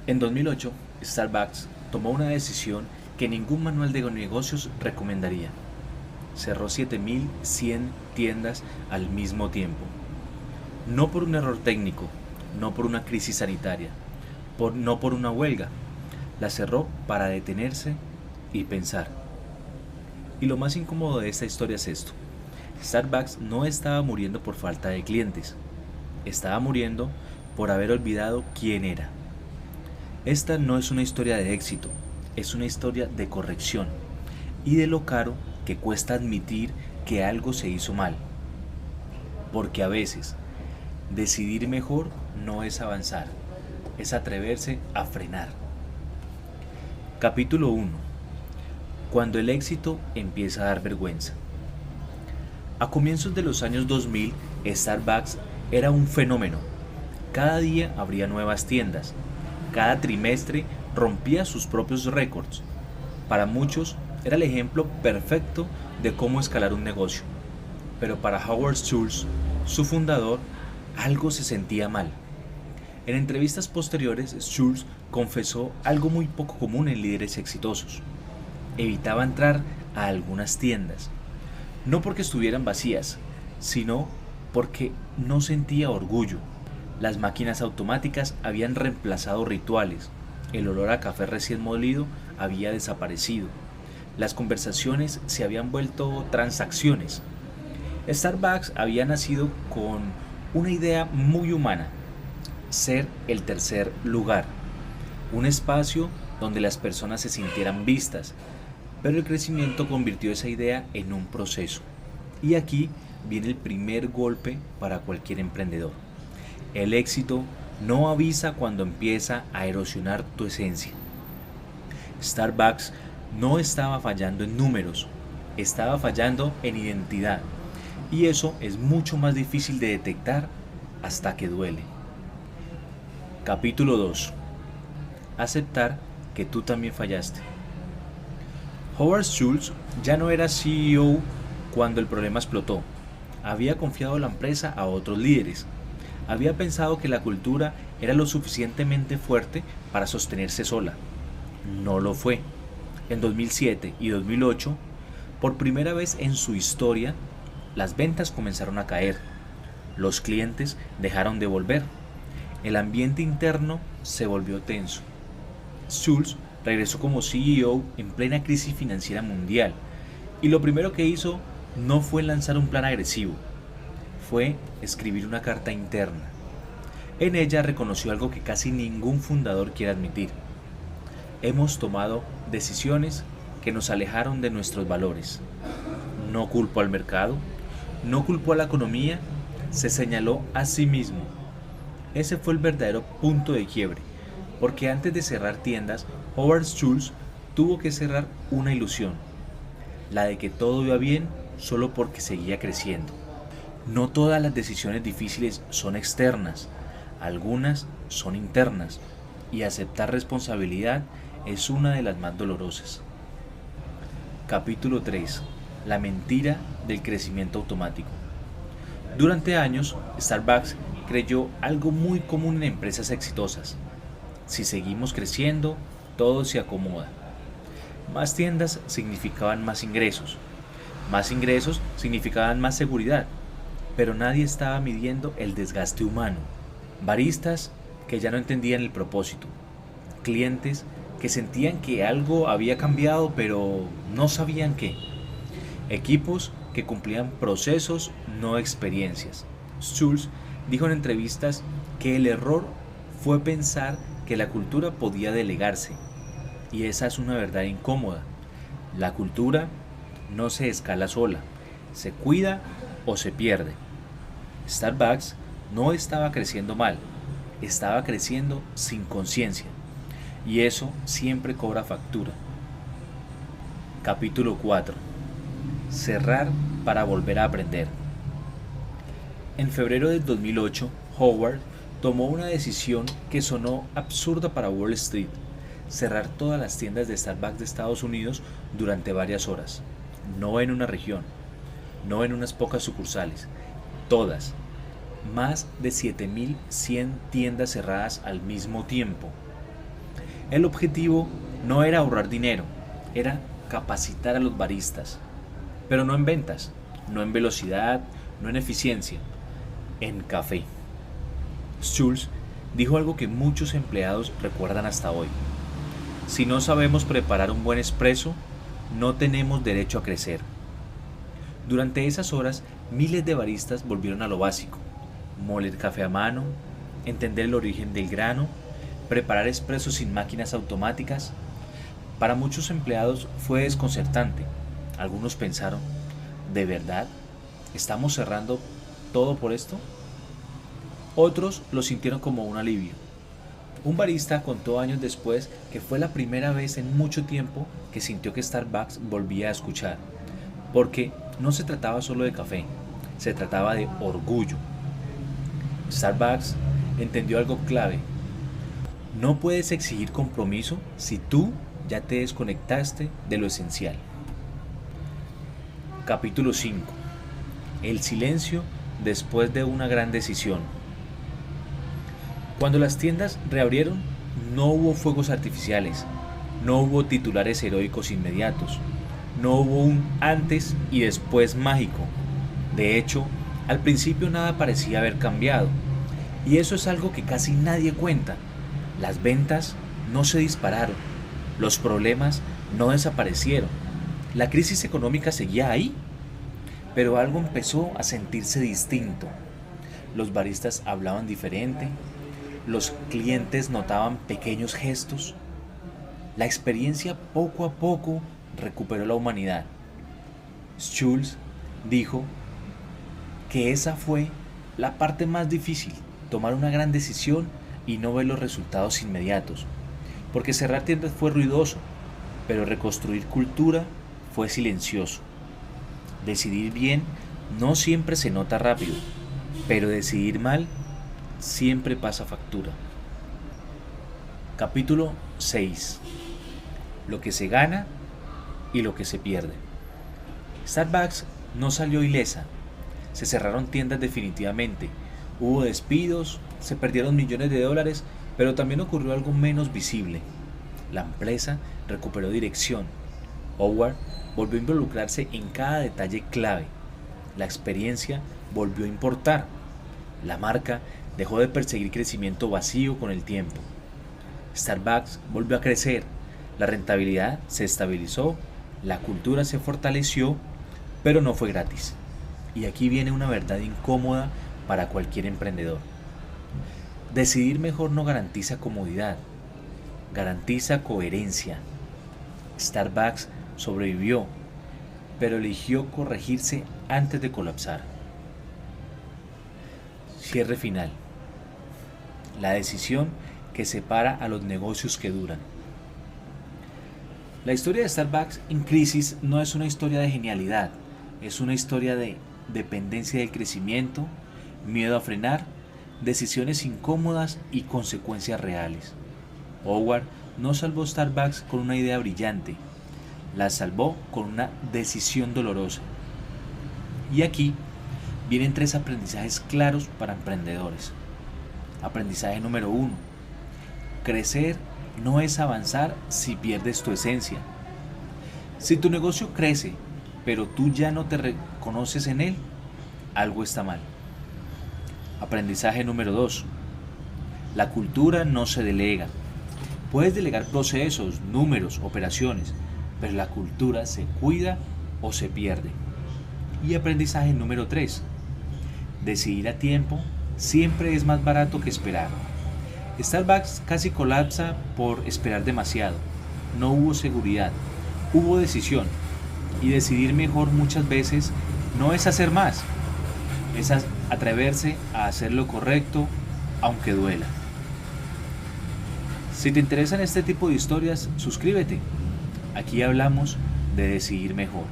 En 2008, Starbucks tomó una decisión que ningún manual de negocios recomendaría. Cerró 7.100 tiendas al mismo tiempo. No por un error técnico, no por una crisis sanitaria, no por una huelga. La cerró para detenerse y pensar. Y lo más incómodo de esta historia es esto. Starbucks no estaba muriendo por falta de clientes. Estaba muriendo por haber olvidado quién era. Esta no es una historia de éxito, es una historia de corrección y de lo caro que cuesta admitir que algo se hizo mal. Porque a veces, decidir mejor no es avanzar, es atreverse a frenar. Capítulo 1. Cuando el éxito empieza a dar vergüenza. A comienzos de los años 2000, Starbucks era un fenómeno. Cada día abría nuevas tiendas. Cada trimestre rompía sus propios récords. Para muchos era el ejemplo perfecto de cómo escalar un negocio. Pero para Howard Schultz, su fundador, algo se sentía mal. En entrevistas posteriores, Schultz confesó algo muy poco común en líderes exitosos. Evitaba entrar a algunas tiendas, no porque estuvieran vacías, sino porque no sentía orgullo. Las máquinas automáticas habían reemplazado rituales, el olor a café recién molido había desaparecido, las conversaciones se habían vuelto transacciones. Starbucks había nacido con una idea muy humana: ser el tercer lugar, un espacio donde las personas se sintieran vistas, pero el crecimiento convirtió esa idea en un proceso. Y aquí viene el primer golpe para cualquier emprendedor. El éxito no avisa cuando empieza a erosionar tu esencia. Starbucks no estaba fallando en números, estaba fallando en identidad. Y eso es mucho más difícil de detectar hasta que duele. Capítulo 2. Aceptar que tú también fallaste. Howard Schultz ya no era CEO cuando el problema explotó. Había confiado la empresa a otros líderes. Había pensado que la cultura era lo suficientemente fuerte para sostenerse sola. No lo fue. En 2007 y 2008, por primera vez en su historia, las ventas comenzaron a caer. Los clientes dejaron de volver. El ambiente interno se volvió tenso. Schultz regresó como CEO en plena crisis financiera mundial, y lo primero que hizo no fue lanzar un plan agresivo, fue escribir una carta interna. En ella reconoció algo que casi ningún fundador quiere admitir: hemos tomado decisiones que nos alejaron de nuestros valores. No culpó al mercado, no culpó a la economía, se señaló a sí mismo. Ese fue el verdadero punto de quiebre, porque antes de cerrar tiendas, Howard Schultz tuvo que cerrar una ilusión, la de que todo iba bien solo porque seguía creciendo. No todas las decisiones difíciles son externas, algunas son internas, y aceptar responsabilidad es una de las más dolorosas. Capítulo 3. La mentira del crecimiento automático. Durante años, Starbucks creyó algo muy común en empresas exitosas: si seguimos creciendo, todo se acomoda. Más tiendas significaban más ingresos significaban más seguridad, pero nadie estaba midiendo el desgaste humano. Baristas que ya no entendían el propósito, clientes que sentían que algo había cambiado pero no sabían qué, equipos que cumplían procesos, no experiencias. Schultz dijo en entrevistas que el error fue pensar que la cultura podía delegarse, y esa es una verdad incómoda. La cultura no se escala sola, se cuida o se pierde. Starbucks no estaba creciendo mal, estaba creciendo sin conciencia, y eso siempre cobra factura. Capítulo 4. Cerrar para volver a aprender. En febrero del 2008, Howard tomó una decisión que sonó absurda para Wall Street: cerrar todas las tiendas de Starbucks de Estados Unidos durante varias horas. No en una región, no en unas pocas sucursales, todas. Más de 7.100 tiendas cerradas al mismo tiempo. El objetivo no era ahorrar dinero, era capacitar a los baristas, pero no en ventas, no en velocidad, no en eficiencia, en café. Schultz dijo algo que muchos empleados recuerdan hasta hoy. Si no sabemos preparar un buen espresso, no tenemos derecho a crecer. Durante esas horas, miles de baristas volvieron a lo básico: moler café a mano, entender el origen del grano, preparar espresso sin máquinas automáticas. Para muchos empleados fue desconcertante. Algunos pensaron: ¿de verdad estamos cerrando todo por esto? Otros lo sintieron como un alivio. Un barista contó años después que fue la primera vez en mucho tiempo que sintió que Starbucks volvía a escuchar, porque no se trataba solo de café, se trataba de orgullo. Starbucks entendió algo clave: no puedes exigir compromiso si tú ya te desconectaste de lo esencial. Capítulo 5. El silencio después de una gran decisión. Cuando las tiendas reabrieron, no hubo fuegos artificiales, no hubo titulares heroicos inmediatos, no hubo un antes y después mágico. De hecho, al principio nada parecía haber cambiado, y eso es algo que casi nadie cuenta. Las ventas no se dispararon, los problemas no desaparecieron, la crisis económica seguía ahí, pero algo empezó a sentirse distinto. Los baristas hablaban diferente, los clientes notaban pequeños gestos. La experiencia poco a poco recuperó la humanidad. Schultz dijo que esa fue la parte más difícil: tomar una gran decisión y no ver los resultados inmediatos. Porque cerrar tiendas fue ruidoso, pero reconstruir cultura fue silencioso. Decidir bien no siempre se nota rápido, pero decidir mal siempre pasa factura. Capítulo 6. Lo que se gana y lo que se pierde. Starbucks no salió ilesa. Se cerraron tiendas definitivamente, hubo despidos, se perdieron millones de dólares, pero también ocurrió algo menos visible. La empresa recuperó dirección. Howard volvió a involucrarse en cada detalle clave. La experiencia volvió a importar. La marca dejó de perseguir crecimiento vacío con el tiempo. Starbucks volvió a crecer. La rentabilidad se estabilizó, la cultura se fortaleció, pero no fue gratis. Y aquí viene una verdad incómoda para cualquier emprendedor. Decidir mejor no garantiza comodidad, garantiza coherencia. Starbucks sobrevivió, pero eligió corregirse antes de colapsar. Cierre final. La decisión que separa a los negocios que duran. La historia de Starbucks en crisis no es una historia de genialidad, es una historia de dependencia del crecimiento, miedo a frenar, decisiones incómodas y consecuencias reales. Howard no salvó Starbucks con una idea brillante, la salvó con una decisión dolorosa. Y aquí vienen 3 aprendizajes claros para emprendedores. Aprendizaje número 1. Crecer no es avanzar si pierdes tu esencia. Si tu negocio crece, pero tú ya no te reconoces en él, algo está mal. Aprendizaje número 2. La cultura no se delega. Puedes delegar procesos, números, operaciones, pero la cultura se cuida o se pierde. Y aprendizaje número 3. Decidir a tiempo siempre es más barato que esperar. Starbucks casi colapsa por esperar demasiado. No hubo seguridad, hubo decisión. Y decidir mejor muchas veces no es hacer más, es atreverse a hacer lo correcto aunque duela. Si te interesan este tipo de historias, suscríbete. Aquí hablamos de decidir mejor.